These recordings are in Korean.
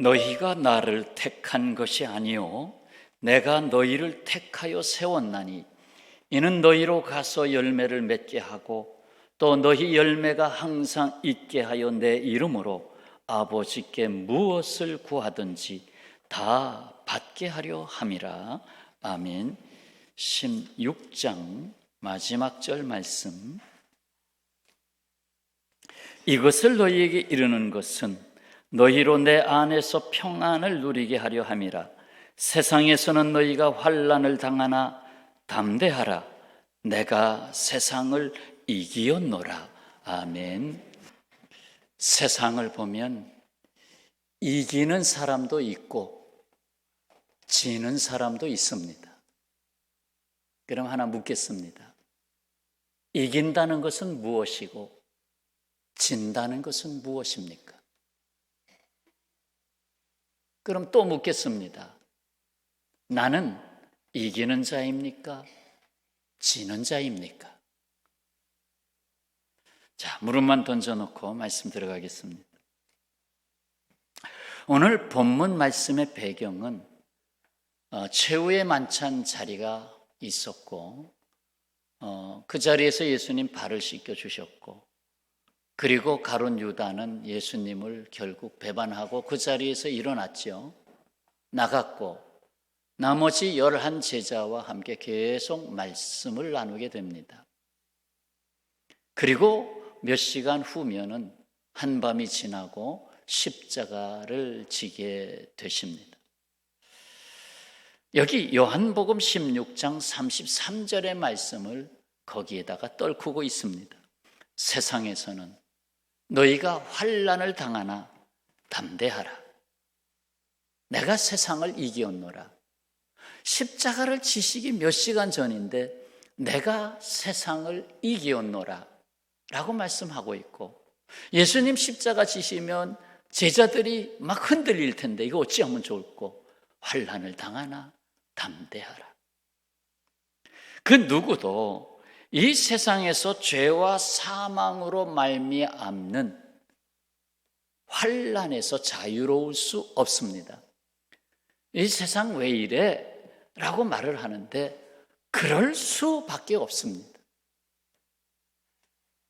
너희가 나를 택한 것이 아니요 내가 너희를 택하여 세웠나니 이는 너희로 가서 열매를 맺게 하고 또 너희 열매가 항상 있게 하여 내 이름으로 아버지께 무엇을 구하든지 다 받게 하려 함이라. 아멘. 16장 마지막 절 말씀. 이것을 너희에게 이르는 것은 너희로 내 안에서 평안을 누리게 하려 함이라. 세상에서는 너희가 환난을 당하나 담대하라. 내가 세상을 이기었노라. 아멘. 세상을 보면 이기는 사람도 있고 지는 사람도 있습니다. 그럼 하나 묻겠습니다. 이긴다는 것은 무엇이고 진다는 것은 무엇입니까? 그럼 또 묻겠습니다. 나는 이기는 자입니까? 지는 자입니까? 자, 무릎만 던져놓고 말씀 들어가겠습니다. 오늘 본문 말씀의 배경은 최후의 만찬 자리가 있었고 그 자리에서 예수님 발을 씻겨주셨고 그리고 가룟 유다는 예수님을 결국 배반하고 그 자리에서 일어났죠. 나갔고 나머지 11 제자와 함께 계속 말씀을 나누게 됩니다. 그리고 몇 시간 후면은 한밤이 지나고 십자가를 지게 되십니다. 여기 요한복음 16장 33절의 말씀을 거기에다가 떨구고 있습니다. 세상에서는 너희가 환난을 당하나 담대하라. 내가 세상을 이기었노라. 십자가를 지시기 몇 시간 전인데 내가 세상을 이기었노라 라고 말씀하고 있고, 예수님 십자가 지시면 제자들이 막 흔들릴 텐데 이거 어찌하면 좋을꼬? 환난을 당하나 담대하라. 그 누구도 이 세상에서 죄와 사망으로 말미암는 환난에서 자유로울 수 없습니다. 이 세상 왜 이래? 라고 말을 하는데 그럴 수밖에 없습니다.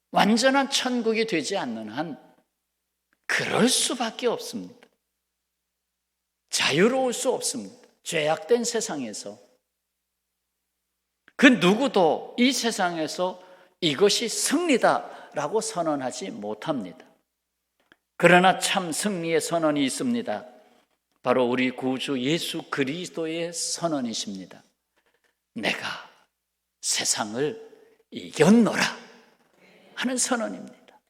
완전한 천국이 되지 않는 한 그럴 수밖에 없습니다. 자유로울 수 없습니다. 죄악된 세상에서 그 누구도 이 세상에서 이것이 승리다라고 선언하지 못합니다. 그러나 참 승리의 선언이 있습니다. 바로 우리 구주 예수 그리스도의 선언이십니다. 내가 세상을 이겼노라 하는 선언입니다.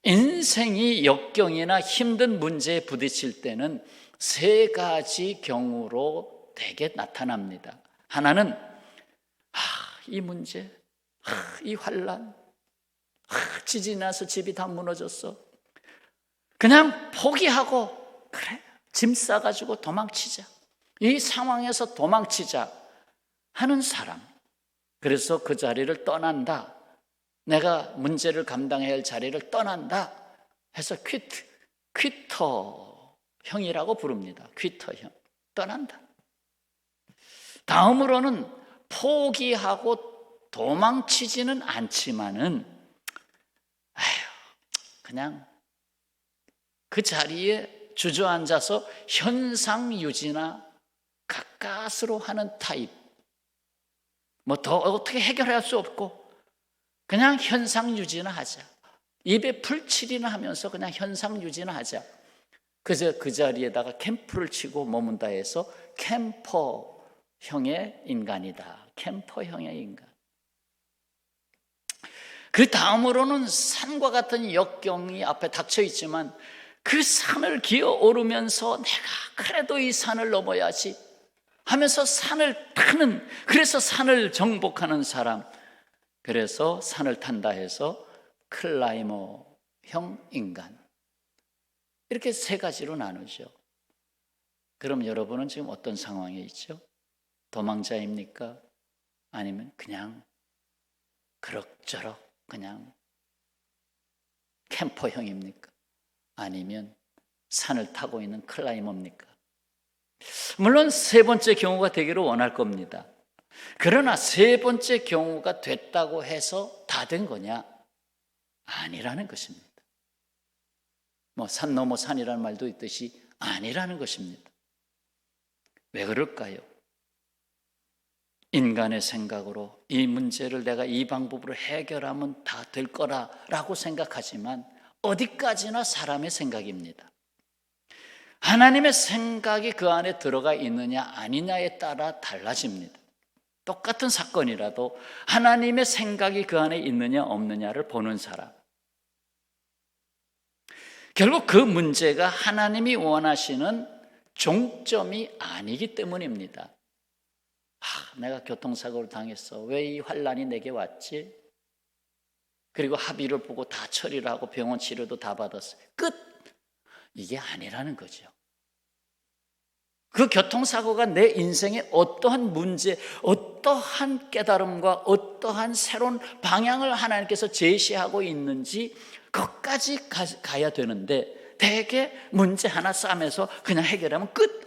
인생이 역경이나 힘든 문제에 부딪힐 때는 세 가지 경우로 대개 나타납니다. 하나는 이 문제, 이 환난, 지진이 나서 집이 다 무너졌어. 그냥 포기하고 그래 짐 싸가지고 도망치자. 이 상황에서 도망치자 하는 사람. 그래서 그 자리를 떠난다. 내가 문제를 감당해야 할 자리를 떠난다 해서 퀴터형이라고 부릅니다. 퀴터형. 떠난다. 다음으로는 포기하고 도망치지는 않지만은 그냥 그 자리에 주저앉아서 현상 유지나 가까스로 하는 타입. 뭐 더 어떻게 해결할 수 없고 그냥 현상 유지나 하자. 입에 풀칠이나 하면서 그냥 현상 유지나 하자. 그래서 그 자리에다가 캠프를 치고 머문다 해서 캠퍼형의 인간이다. 캠퍼형의 인간. 그 다음으로는 산과 같은 역경이 앞에 닥쳐 있지만 그 산을 기어 오르면서 내가 그래도 이 산을 넘어야지 하면서 산을 타는, 그래서 산을 정복하는 사람. 그래서 산을 탄다 해서 클라이머형 인간. 이렇게 세 가지로 나누죠. 그럼 여러분은 지금 어떤 상황에 있죠? 도망자입니까? 아니면 그냥 그럭저럭 그냥 캠퍼형입니까? 아니면 산을 타고 있는 클라이머입니까? 물론 세 번째 경우가 되기를 원할 겁니다. 그러나 세 번째 경우가 됐다고 해서 다 된 거냐? 아니라는 것입니다. 산 넘어 산이라는 말도 있듯이 아니라는 것입니다. 왜 그럴까요? 인간의 생각으로 이 문제를 내가 이 방법으로 해결하면 다 될 거라고 생각하지만 어디까지나 사람의 생각입니다. 하나님의 생각이 그 안에 들어가 있느냐 아니냐에 따라 달라집니다. 똑같은 사건이라도 하나님의 생각이 그 안에 있느냐 없느냐를 보는 사람, 결국 그 문제가 하나님이 원하시는 종점이 아니기 때문입니다. 내가 교통사고를 당했어. 왜 이 환난이 내게 왔지? 그리고 합의를 보고 다 처리를 하고 병원 치료도 다 받았어요. 끝! 이게 아니라는 거죠. 그 교통사고가 내 인생에 어떠한 문제, 어떠한 깨달음과 어떠한 새로운 방향을 하나님께서 제시하고 있는지 거기까지 가야 되는데 대개 문제 하나 싸매서 그냥 해결하면 끝!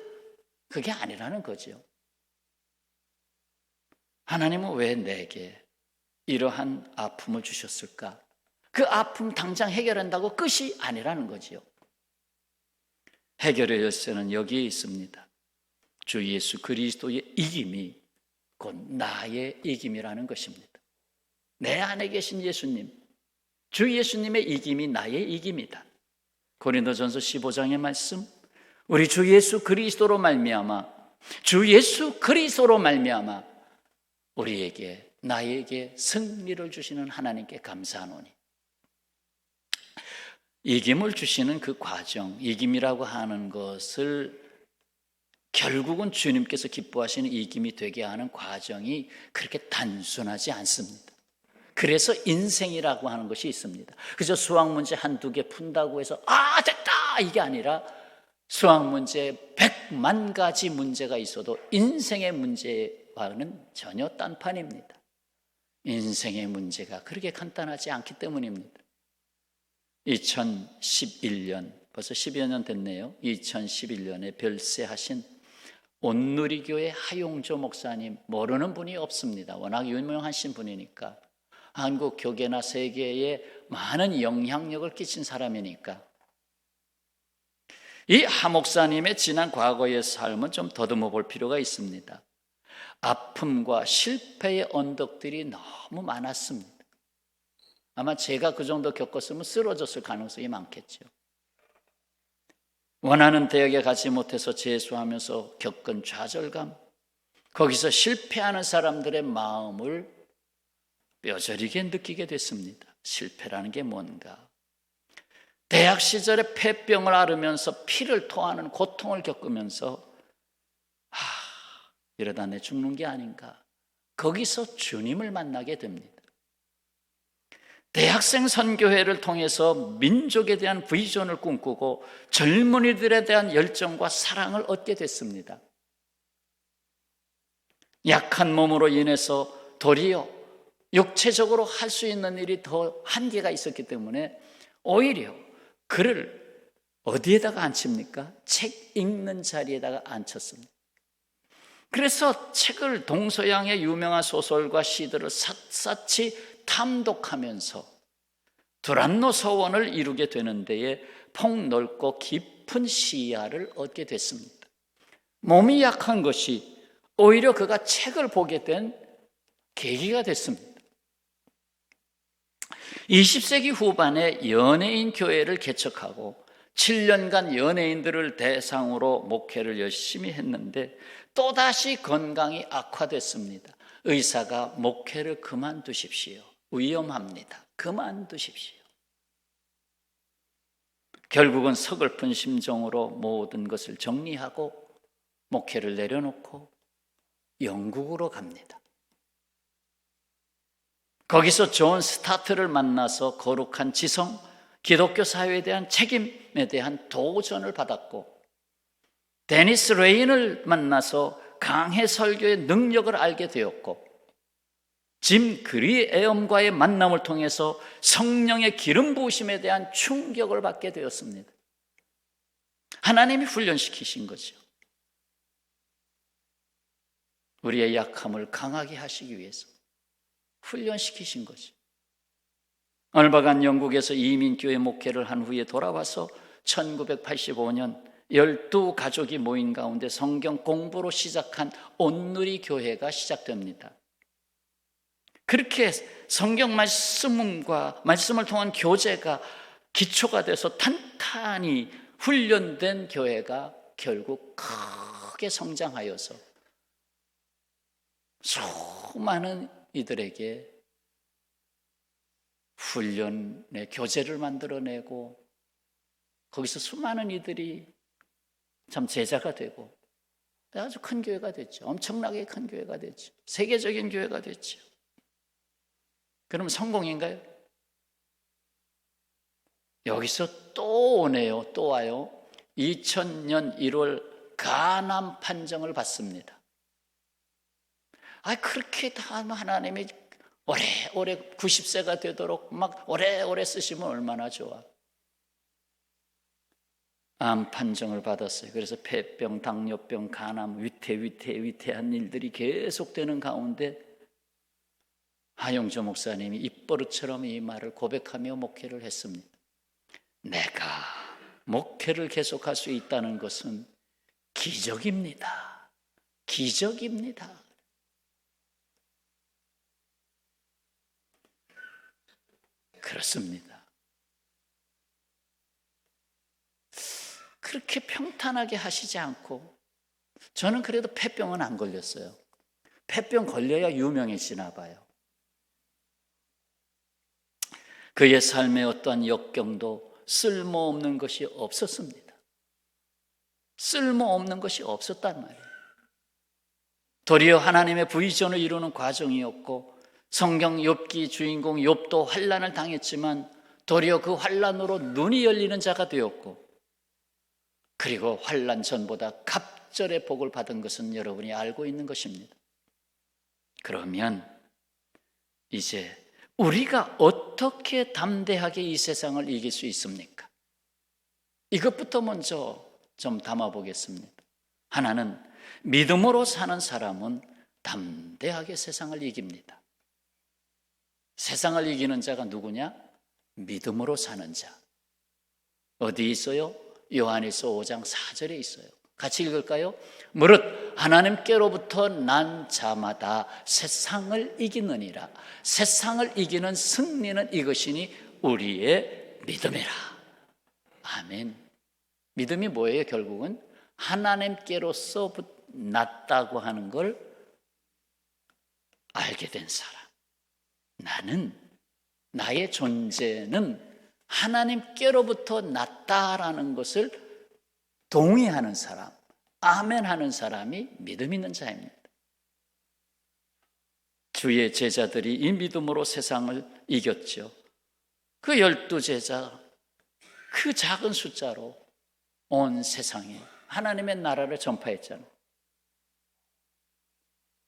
그게 아니라는 거죠. 하나님은 왜 내게 이러한 아픔을 주셨을까? 그 아픔 당장 해결한다고 끝이 아니라는 거지요. 해결의 열쇠는 여기에 있습니다. 주 예수 그리스도의 이김이 곧 나의 이김이라는 것입니다. 내 안에 계신 예수님, 주 예수님의 이김이 나의 이김이다. 고린도전서 15장의 말씀, 우리 주 예수 그리스도로 말미암아, 주 예수 그리스도로 말미암아 우리에게, 나에게 승리를 주시는 하나님께 감사하노니, 이김을 주시는 그 과정, 이김이라고 하는 것을 결국은 주님께서 기뻐하시는 이김이 되게 하는 과정이 그렇게 단순하지 않습니다. 그래서 인생이라고 하는 것이 있습니다. 그저 수학 문제 한두 개 푼다고 해서 됐다! 이게 아니라 수학 문제 100만 가지 문제가 있어도 인생의 문제와는 전혀 딴판입니다. 인생의 문제가 그렇게 간단하지 않기 때문입니다. 2011년, 벌써 10여 년 됐네요. 2011년에 별세하신 온누리교회 하용조 목사님, 모르는 분이 없습니다. 워낙 유명하신 분이니까, 한국 교계나 세계에 많은 영향력을 끼친 사람이니까. 이 하 목사님의 지난 과거의 삶은 좀 더듬어 볼 필요가 있습니다. 아픔과 실패의 언덕들이 너무 많았습니다. 아마 제가 그 정도 겪었으면 쓰러졌을 가능성이 많겠죠. 원하는 대학에 가지 못해서 재수하면서 겪은 좌절감, 거기서 실패하는 사람들의 마음을 뼈저리게 느끼게 됐습니다. 실패라는 게 뭔가. 대학 시절에 폐병을 앓으면서 피를 토하는 고통을 겪으면서 이러다 내 죽는 게 아닌가. 거기서 주님을 만나게 됩니다. 대학생 선교회를 통해서 민족에 대한 비전을 꿈꾸고 젊은이들에 대한 열정과 사랑을 얻게 됐습니다. 약한 몸으로 인해서 도리어 육체적으로 할 수 있는 일이 더 한계가 있었기 때문에 오히려 그를 어디에다가 앉힙니까? 책 읽는 자리에다가 앉혔습니다. 그래서 책을, 동서양의 유명한 소설과 시들을 샅샅이 탐독하면서 두란노 서원을 이루게 되는 데에 폭넓고 깊은 시야를 얻게 됐습니다. 몸이 약한 것이 오히려 그가 책을 보게 된 계기가 됐습니다. 20세기 후반에 연예인 교회를 개척하고 7년간 연예인들을 대상으로 목회를 열심히 했는데 또다시 건강이 악화됐습니다. 의사가 목회를 그만두십시오. 위험합니다. 그만두십시오. 결국은 서글픈 심정으로 모든 것을 정리하고 목회를 내려놓고 영국으로 갑니다. 거기서 존 스타트를 만나서 거룩한 지성, 기독교 사회에 대한 책임에 대한 도전을 받았고, 데니스 레인을 만나서 강해 설교의 능력을 알게 되었고, 짐 그리애엄과의 만남을 통해서 성령의 기름 부으심에 대한 충격을 받게 되었습니다. 하나님이 훈련시키신 거죠. 우리의 약함을 강하게 하시기 위해서 훈련시키신 거죠. 얼마간 영국에서 이민교회 목회를 한 후에 돌아와서 1985년 12가족이 모인 가운데 성경 공부로 시작한 온누리 교회가 시작됩니다. 그렇게 성경 말씀을 통한 교제가 기초가 돼서 탄탄히 훈련된 교회가 결국 크게 성장하여서 수많은 이들에게 훈련의 교재를 만들어내고 거기서 수많은 이들이 참 제자가 되고 아주 큰 교회가 됐죠. 엄청나게 큰 교회가 됐죠. 세계적인 교회가 됐죠. 그럼 성공인가요? 여기서 또 오네요. 또 와요. 2000년 1월 가남 판정을 받습니다. 그렇게 다 하나님이 오래오래 90세가 되도록 막 오래오래 쓰시면 얼마나 좋아. 암 판정을 받았어요. 그래서 폐병, 당뇨병, 간암, 위태한 일들이 계속되는 가운데 하용조 목사님이 입버릇처럼 이 말을 고백하며 목회를 했습니다. 내가 목회를 계속할 수 있다는 것은 기적입니다. 기적입니다. 그렇습니다. 그렇게 평탄하게 하시지 않고, 저는 그래도 폐병은 안 걸렸어요. 폐병 걸려야 유명해지나 봐요. 그의 삶의 어떠한 역경도 쓸모없는 것이 없었습니다. 쓸모없는 것이 없었단 말이에요. 도리어 하나님의 비전을 이루는 과정이었고, 성경 욥기 주인공 욥도 환난을 당했지만 도리어 그 환난으로 눈이 열리는 자가 되었고, 그리고 환난 전보다 갑절의 복을 받은 것은 여러분이 알고 있는 것입니다. 그러면 이제 우리가 어떻게 담대하게 이 세상을 이길 수 있습니까? 이것부터 먼저 좀 담아보겠습니다. 하나는 믿음으로 사는 사람은 담대하게 세상을 이깁니다. 세상을 이기는 자가 누구냐? 믿음으로 사는 자. 어디 있어요? 요한일서 5장 4절에 있어요. 같이 읽을까요? 무릇 하나님께로부터 난 자마다 세상을 이기느니라. 세상을 이기는 승리는 이것이니 우리의 믿음이라. 아멘. 믿음이 뭐예요? 결국은 하나님께로서 났다고 하는 걸 알게 된 사람. 나의 존재는 하나님께로부터 났다라는 것을 동의하는 사람, 아멘 하는 사람이 믿음 있는 자입니다. 주의 제자들이 이 믿음으로 세상을 이겼죠. 그 12제자, 그 작은 숫자로 온 세상에 하나님의 나라를 전파했잖아요.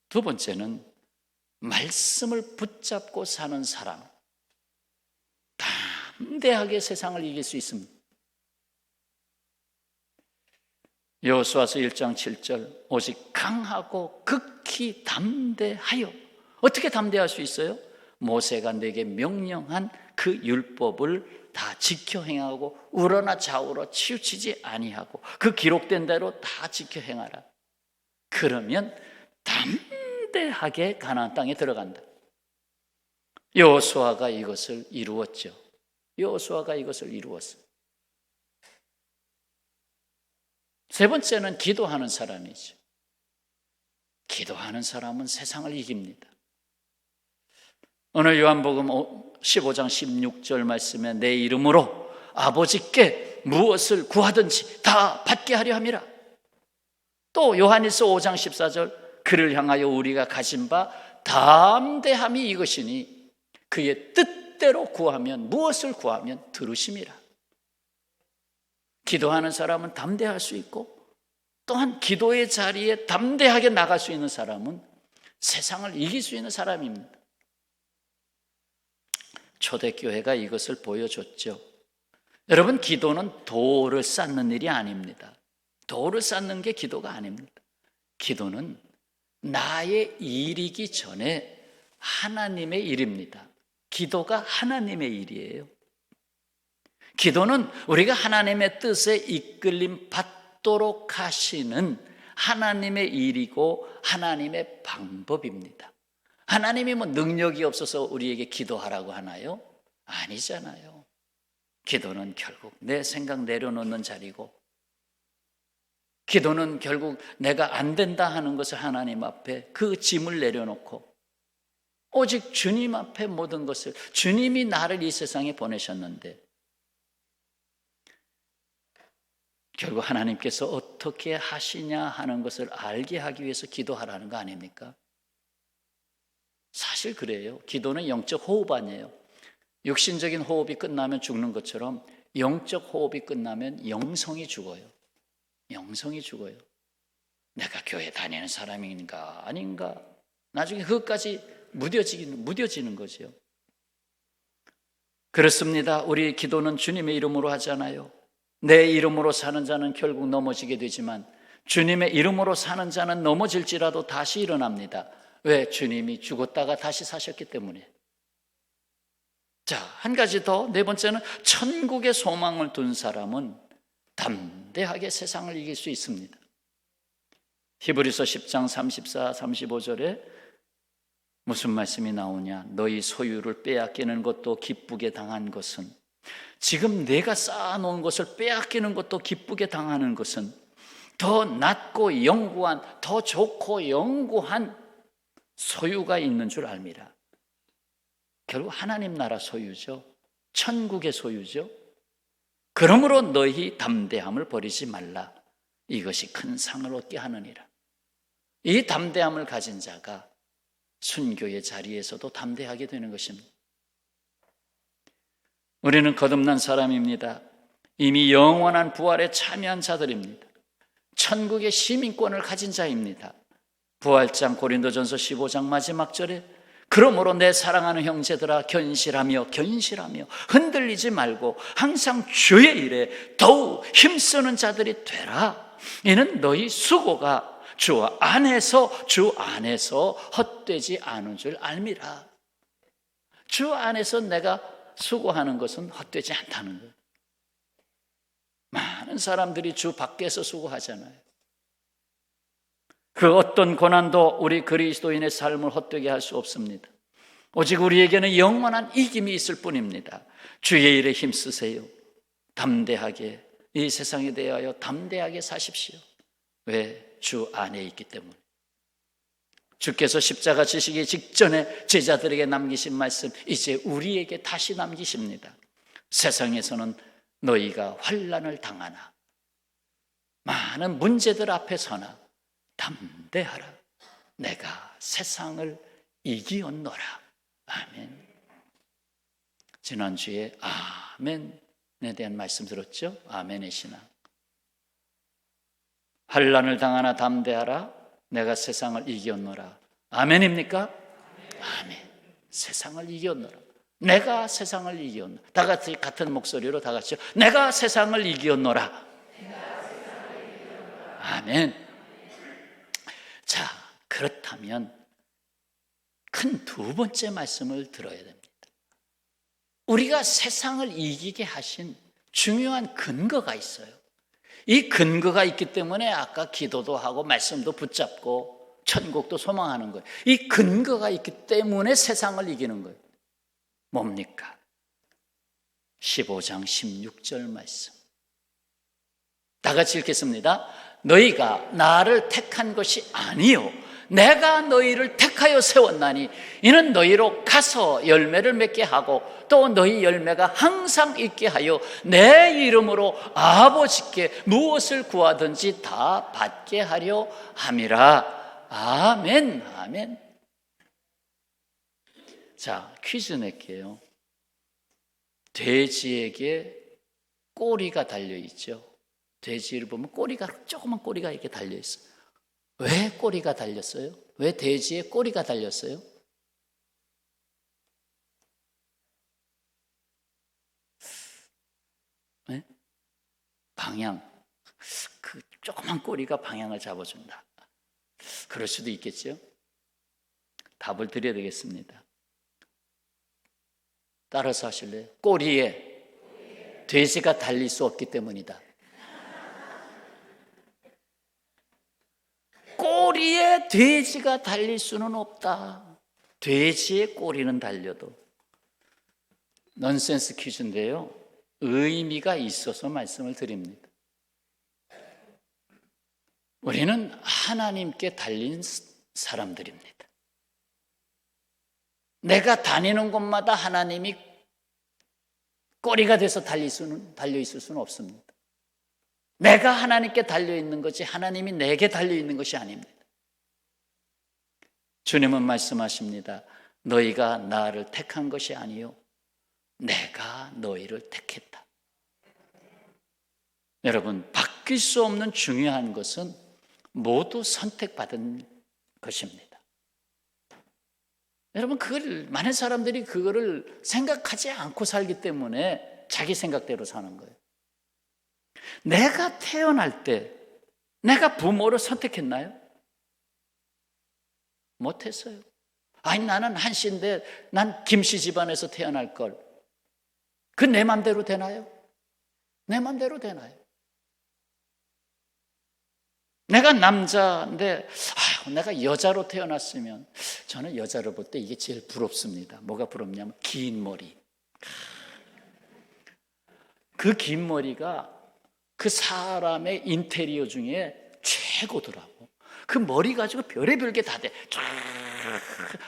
두 번째는 말씀을 붙잡고 사는 사람, 담대하게 세상을 이길 수 있습니다. 여호수아서 1장 7절, 오직 강하고 극히 담대하여. 어떻게 담대할 수 있어요? 모세가 내게 명령한 그 율법을 다 지켜 행하고 우러나 좌우로 치우치지 아니하고 그 기록된 대로 다 지켜 행하라. 그러면 담대하게 가나안 땅에 들어간다. 여호수아가 이것을 이루었죠. 여호수아가 이것을 이루었어요. 세 번째는 기도하는 사람이죠. 기도하는 사람은 세상을 이깁니다. 오늘 요한복음 15장 16절 말씀에 내 이름으로 아버지께 무엇을 구하든지 다 받게 하려 함이라. 또 요한일서 5장 14절 그를 향하여 우리가 가진 바 담대함이 이것이니 그의 뜻대로 구하면 무엇을 구하면 들으심이라. 기도하는 사람은 담대할 수 있고 또한 기도의 자리에 담대하게 나갈 수 있는 사람은 세상을 이길 수 있는 사람입니다. 초대교회가 이것을 보여줬죠. 여러분, 기도는 돌을 쌓는 일이 아닙니다. 돌을 쌓는 게 기도가 아닙니다. 기도는 나의 일이기 전에 하나님의 일입니다. 기도가 하나님의 일이에요. 기도는 우리가 하나님의 뜻에 이끌림 받도록 하시는 하나님의 일이고 하나님의 방법입니다. 하나님이 뭐 능력이 없어서 우리에게 기도하라고 하나요? 아니잖아요. 기도는 결국 내 생각 내려놓는 자리고, 기도는 결국 내가 안 된다 하는 것을 하나님 앞에 그 짐을 내려놓고 오직 주님 앞에 모든 것을, 주님이 나를 이 세상에 보내셨는데 결국 하나님께서 어떻게 하시냐 하는 것을 알게 하기 위해서 기도하라는 거 아닙니까? 사실 그래요. 기도는 영적 호흡 아니에요. 육신적인 호흡이 끝나면 죽는 것처럼 영적 호흡이 끝나면 영성이 죽어요. 영성이 죽어요. 내가 교회 다니는 사람인가 아닌가, 나중에 그것까지 무뎌지는 거죠. 그렇습니다. 우리 기도는 주님의 이름으로 하잖아요. 내 이름으로 사는 자는 결국 넘어지게 되지만 주님의 이름으로 사는 자는 넘어질지라도 다시 일어납니다. 왜? 주님이 죽었다가 다시 사셨기 때문에. 자, 한 가지 더, 네 번째는 천국의 소망을 둔 사람은 담대하게 세상을 이길 수 있습니다. 히브리서 10장 34, 35절에 무슨 말씀이 나오냐? 너희 소유를 빼앗기는 것도 기쁘게 당한 것은, 지금 내가 쌓아놓은 것을 빼앗기는 것도 기쁘게 당하는 것은 더 낫고 영구한, 더 좋고 영구한 소유가 있는 줄 압니다. 결국 하나님 나라 소유죠. 천국의 소유죠. 그러므로 너희 담대함을 버리지 말라. 이것이 큰 상을 얻게 하느니라. 이 담대함을 가진 자가 순교의 자리에서도 담대하게 되는 것입니다. 우리는 거듭난 사람입니다. 이미 영원한 부활에 참여한 자들입니다. 천국의 시민권을 가진 자입니다. 부활장 고린도전서 15장 마지막 절에 그러므로 내 사랑하는 형제들아 견실하며 흔들리지 말고 항상 주의 일에 더욱 힘쓰는 자들이 되라. 이는 너희 수고가 주 안에서 헛되지 않은 줄 알미라. 주 안에서 내가 수고하는 것은 헛되지 않다는 거예요. 많은 사람들이 주 밖에서 수고하잖아요. 그 어떤 고난도 우리 그리스도인의 삶을 헛되게 할 수 없습니다. 오직 우리에게는 영원한 이김이 있을 뿐입니다. 주의 일에 힘쓰세요. 담대하게, 이 세상에 대하여 담대하게 사십시오. 왜? 주 안에 있기 때문에. 주께서 십자가 지시기 직전에 제자들에게 남기신 말씀, 이제 우리에게 다시 남기십니다. 세상에서는 너희가 환난을 당하나, 많은 문제들 앞에 서나 담대하라. 내가 세상을 이기었노라. 아멘. 지난주에 아멘에 대한 말씀 들었죠? 아멘의 신앙. 환난을 당하나 담대하라. 내가 세상을 이기었노라. 아멘입니까? 아멘. 세상을 이기었노라. 내가 세상을 이기었노라. 다 같이 같은 목소리로 다 같이요. 내가 세상을 이기었노라. 아멘. 자, 그렇다면 큰 두 번째 말씀을 들어야 됩니다. 우리가 세상을 이기게 하신 중요한 근거가 있어요. 이 근거가 있기 때문에 아까 기도도 하고 말씀도 붙잡고 천국도 소망하는 거예요. 이 근거가 있기 때문에 세상을 이기는 거예요. 뭡니까? 15장 16절 말씀. 다 같이 읽겠습니다. 너희가 나를 택한 것이 아니요 내가 너희를 택하여 세웠나니 이는 너희로 가서 열매를 맺게 하고 또 너희 열매가 항상 있게 하여 내 이름으로 아버지께 무엇을 구하든지 다 받게 하려 함이라. 아멘. 아멘. 자, 퀴즈 낼게요. 돼지에게 꼬리가 달려있죠. 돼지를 보면 조그만 꼬리가 이렇게 달려있어요. 왜 꼬리가 달렸어요? 왜 돼지에 꼬리가 달렸어요? 방향, 그 조그만 꼬리가 방향을 잡아준다. 그럴 수도 있겠죠. 답을 드려야 되겠습니다. 따라서 하실래요? 꼬리에 돼지가 달릴 수 없기 때문이다. 꼬리에 돼지가 달릴 수는 없다. 돼지의 꼬리는 달려도. 넌센스 퀴즈인데요, 의미가 있어서 말씀을 드립니다. 우리는 하나님께 달린 사람들입니다. 내가 다니는 곳마다 하나님이 꼬리가 돼서 달려있을 수는 없습니다. 내가 하나님께 달려있는 것이 하나님이 내게 달려있는 것이 아닙니다. 주님은 말씀하십니다. 너희가 나를 택한 것이 아니요 내가 너희를 택했다. 여러분, 바뀔 수 없는 중요한 것은 모두 선택받은 것입니다. 여러분, 많은 사람들이 그거를 생각하지 않고 살기 때문에 자기 생각대로 사는 거예요. 내가 태어날 때 내가 부모를 선택했나요? 못했어요. 아니, 나는 한씨인데 난 김씨 집안에서 태어날 걸. 그 내 맘대로 되나요? 내 맘대로 되나요? 내가 남자인데 내가 여자로 태어났으면, 저는 여자를 볼 때 이게 제일 부럽습니다. 뭐가 부럽냐면 긴 머리. 그 긴 머리가 그 사람의 인테리어 중에 최고더라고. 그 머리 가지고 별의별 게 다 돼. 쫙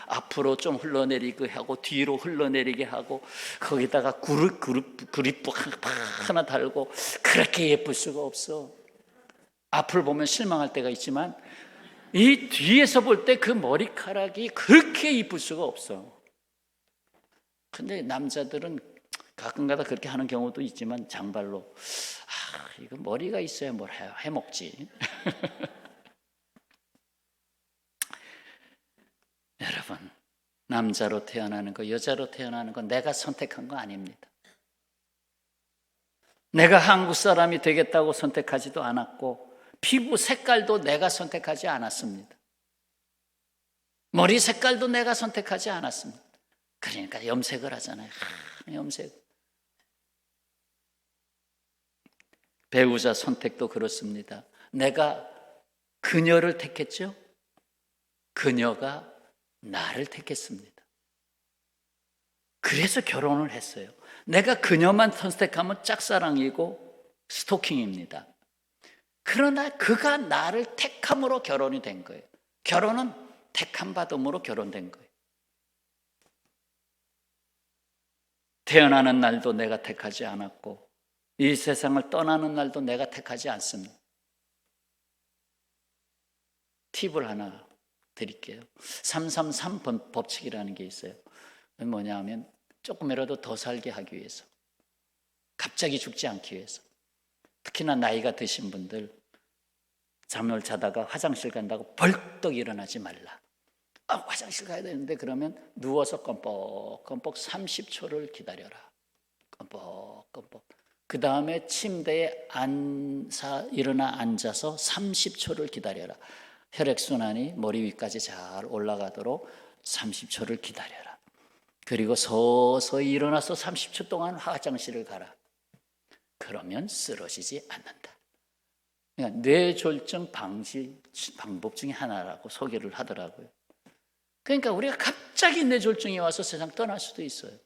앞으로 좀 흘러내리게 하고 뒤로 흘러내리게 하고 거기다가 그립 하나 달고, 그렇게 예쁠 수가 없어. 앞을 보면 실망할 때가 있지만 이 뒤에서 볼 때 그 머리카락이 그렇게 이쁠 수가 없어. 근데 남자들은 가끔가다 그렇게 하는 경우도 있지만 장발로, 이거 머리가 있어야 뭘 해먹지. 여러분, 남자로 태어나는 거, 여자로 태어나는 건 내가 선택한 거 아닙니다. 내가 한국 사람이 되겠다고 선택하지도 않았고, 피부 색깔도 내가 선택하지 않았습니다. 머리 색깔도 내가 선택하지 않았습니다. 그러니까 염색을 하잖아요. 염색. 배우자 선택도 그렇습니다. 내가 그녀를 택했죠? 그녀가 나를 택했습니다. 그래서 결혼을 했어요. 내가 그녀만 선택하면 짝사랑이고 스토킹입니다. 그러나 그가 나를 택함으로 결혼이 된 거예요. 결혼은 택함 받음으로 결혼된 거예요. 태어나는 날도 내가 택하지 않았고 이 세상을 떠나는 날도 내가 택하지 않습니다. 팁을 하나 드릴게요. 333 법칙이라는 게 있어요. 뭐냐 하면 조금이라도 더 살게 하기 위해서, 갑자기 죽지 않기 위해서, 특히나 나이가 드신 분들 잠을 자다가 화장실 간다고 벌떡 일어나지 말라. 화장실 가야 되는데 그러면 누워서 껌뻑껌뻑 30초를 기다려라. 껌뻑껌뻑. 그 다음에 침대에 일어나 앉아서 30초를 기다려라. 혈액순환이 머리 위까지 잘 올라가도록 30초를 기다려라. 그리고 서서히 일어나서 30초 동안 화장실을 가라. 그러면 쓰러지지 않는다. 그러니까 뇌졸중 방지 방법 중에 하나라고 소개를 하더라고요. 그러니까 우리가 갑자기 뇌졸중이 와서 세상 떠날 수도 있어요.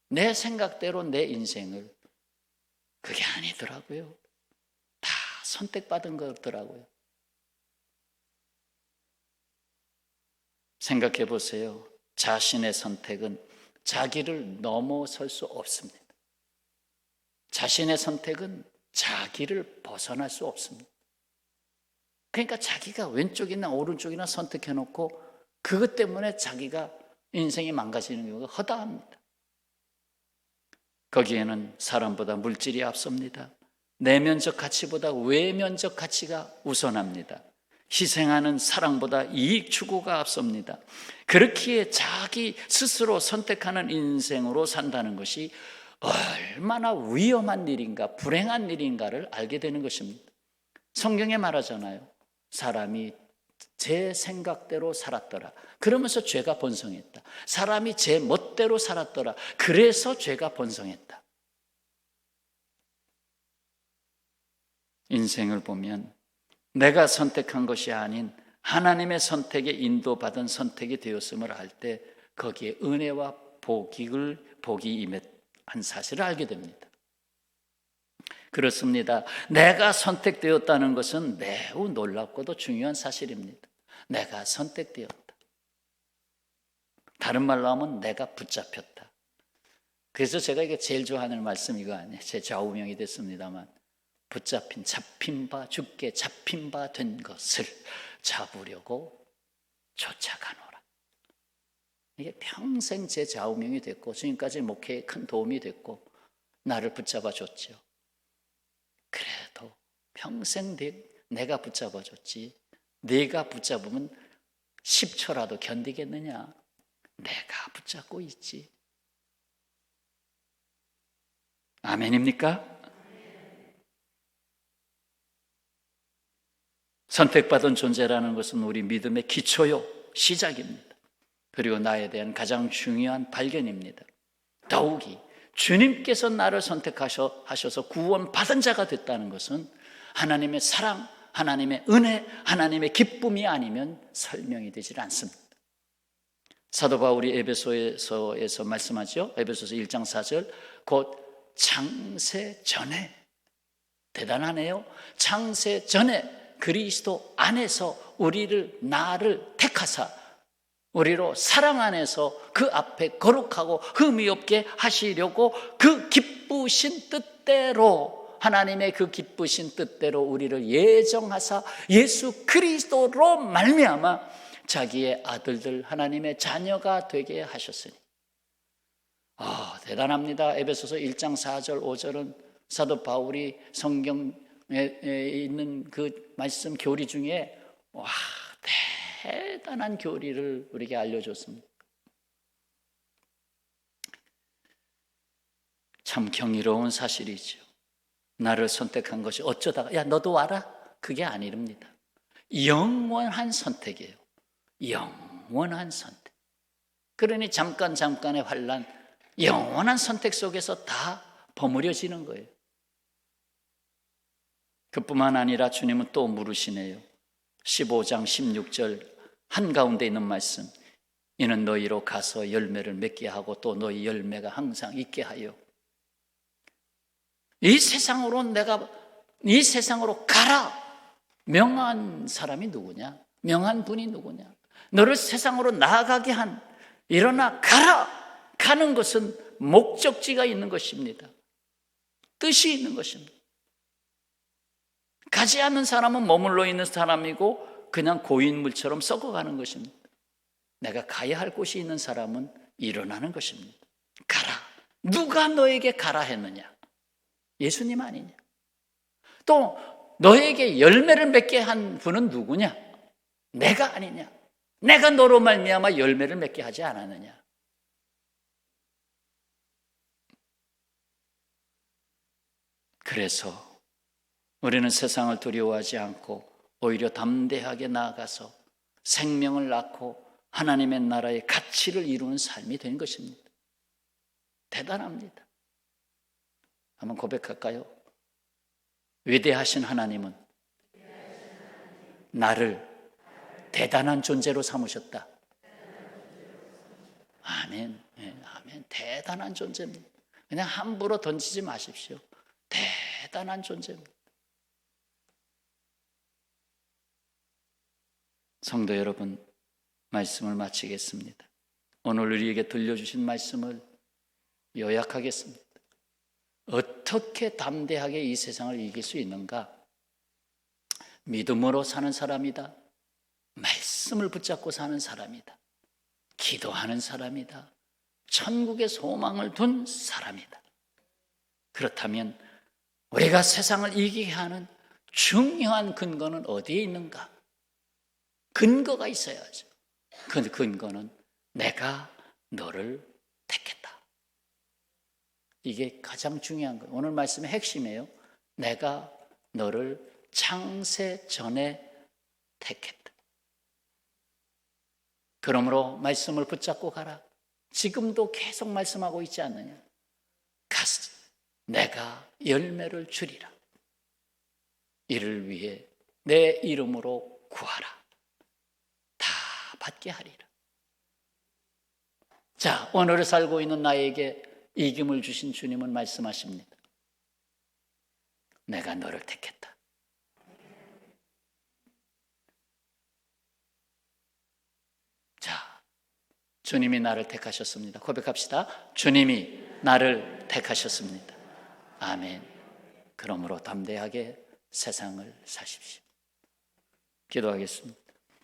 내 생각대로 내 인생을, 그게 아니더라고요. 다 선택받은 거더라고요. 생각해 보세요. 자신의 선택은 자기를 넘어설 수 없습니다. 자신의 선택은 자기를 벗어날 수 없습니다. 그러니까 자기가 왼쪽이나 오른쪽이나 선택해 놓고 그것 때문에 자기가 인생이 망가지는 경우가 허다합니다. 거기에는 사람보다 물질이 앞섭니다. 내면적 가치보다 외면적 가치가 우선합니다. 희생하는 사랑보다 이익 추구가 앞섭니다. 그렇기에 자기 스스로 선택하는 인생으로 산다는 것이 얼마나 위험한 일인가, 불행한 일인가를 알게 되는 것입니다. 성경에 말하잖아요. 사람이 제 생각대로 살았더라. 그러면서 죄가 번성했다. 사람이 제 멋대로 살았더라. 그래서 죄가 번성했다. 인생을 보면 내가 선택한 것이 아닌 하나님의 선택에 인도받은 선택이 되었음을 알 때 거기에 은혜와 복이 임한 사실을 알게 됩니다. 그렇습니다. 내가 선택되었다는 것은 매우 놀랍고도 중요한 사실입니다. 내가 선택되었다. 다른 말로 하면 내가 붙잡혔다. 그래서 제가 이게 제일 좋아하는 말씀 이거 아니에요. 제 좌우명이 됐습니다만, 잡힌 바 죽게 잡힌 바 된 것을 잡으려고 쫓아가노라. 이게 평생 제 좌우명이 됐고 지금까지 목회에 큰 도움이 됐고 나를 붙잡아 줬죠. 그래도 평생 내가 붙잡아 줬지 내가 붙잡으면 10초라도 견디겠느냐. 내가 붙잡고 있지. 아멘입니까? 선택받은 존재라는 것은 우리 믿음의 기초요, 시작입니다. 그리고 나에 대한 가장 중요한 발견입니다. 더욱이 주님께서 나를 선택하셔서 구원받은 자가 됐다는 것은 하나님의 사랑, 하나님의 은혜, 하나님의 기쁨이 아니면 설명이 되질 않습니다. 사도 바울이 에베소서에서 말씀하죠. 에베소서 1장 4절, 곧 창세 전에, 대단하네요. 창세 전에 그리스도 안에서 나를 택하사 우리로 사랑 안에서 그 앞에 거룩하고 흠이 없게 하시려고 그 기쁘신 뜻대로, 하나님의 그 기쁘신 뜻대로 우리를 예정하사 예수 그리스도로 말미암아 자기의 아들들 하나님의 자녀가 되게 하셨으니. 대단합니다. 에베소서 1장 4절 5절은 사도 바울이 성경에 있는 그 말씀 교리 중에 대단한 교리를 우리에게 알려줬습니다. 참 경이로운 사실이죠. 나를 선택한 것이 어쩌다가 야 너도 와라? 그게 아닙니다. 영원한 선택이에요. 영원한 선택. 그러니 잠깐의 환난, 영원한 선택 속에서 다 버무려지는 거예요. 그뿐만 아니라 주님은 또 물으시네요. 15장 16절 한가운데 있는 말씀, 이는 너희로 가서 열매를 맺게 하고 또 너희 열매가 항상 있게 하여. 이 세상으로 가라. 명한 사람이 누구냐? 명한 분이 누구냐? 너를 세상으로 나아가게 한, 일어나 가라. 가는 것은 목적지가 있는 것입니다. 뜻이 있는 것입니다. 가지 않는 사람은 머물러 있는 사람이고 그냥 고인물처럼 썩어가는 것입니다. 내가 가야 할 곳이 있는 사람은 일어나는 것입니다. 가라. 누가 너에게 가라 했느냐? 예수님 아니냐? 또 너에게 열매를 맺게 한 분은 누구냐? 내가 아니냐? 내가 너로 말미암아 열매를 맺게 하지 않았느냐? 그래서 우리는 세상을 두려워하지 않고 오히려 담대하게 나아가서 생명을 낳고 하나님의 나라의 가치를 이루는 삶이 된 것입니다. 대단합니다. 한번 고백할까요? 위대하신 하나님은 나를 대단한 존재로 삼으셨다. 아멘. 아멘. 대단한 존재입니다. 그냥 함부로 던지지 마십시오. 대단한 존재입니다. 성도 여러분, 말씀을 마치겠습니다. 오늘 우리에게 들려주신 말씀을 요약하겠습니다. 어떻게 담대하게 이 세상을 이길 수 있는가? 믿음으로 사는 사람이다. 말씀을 붙잡고 사는 사람이다. 기도하는 사람이다. 천국의 소망을 둔 사람이다. 그렇다면 우리가 세상을 이기게 하는 중요한 근거는 어디에 있는가? 근거가 있어야죠. 그 근거는 내가 너를 택했다. 이게 가장 중요한 거예요. 오늘 말씀의 핵심이에요. 내가 너를 창세 전에 택했다. 그러므로 말씀을 붙잡고 가라. 지금도 계속 말씀하고 있지 않느냐. 가서 내가 열매를 주리라. 이를 위해 내 이름으로 구하라. 다 받게 하리라. 자, 오늘을 살고 있는 나에게 이김을 주신 주님은 말씀하십니다. 내가 너를 택했다. 자, 주님이 나를 택하셨습니다. 고백합시다. 주님이 나를 택하셨습니다. 아멘. 그러므로 담대하게 세상을 사십시오. 기도하겠습니다.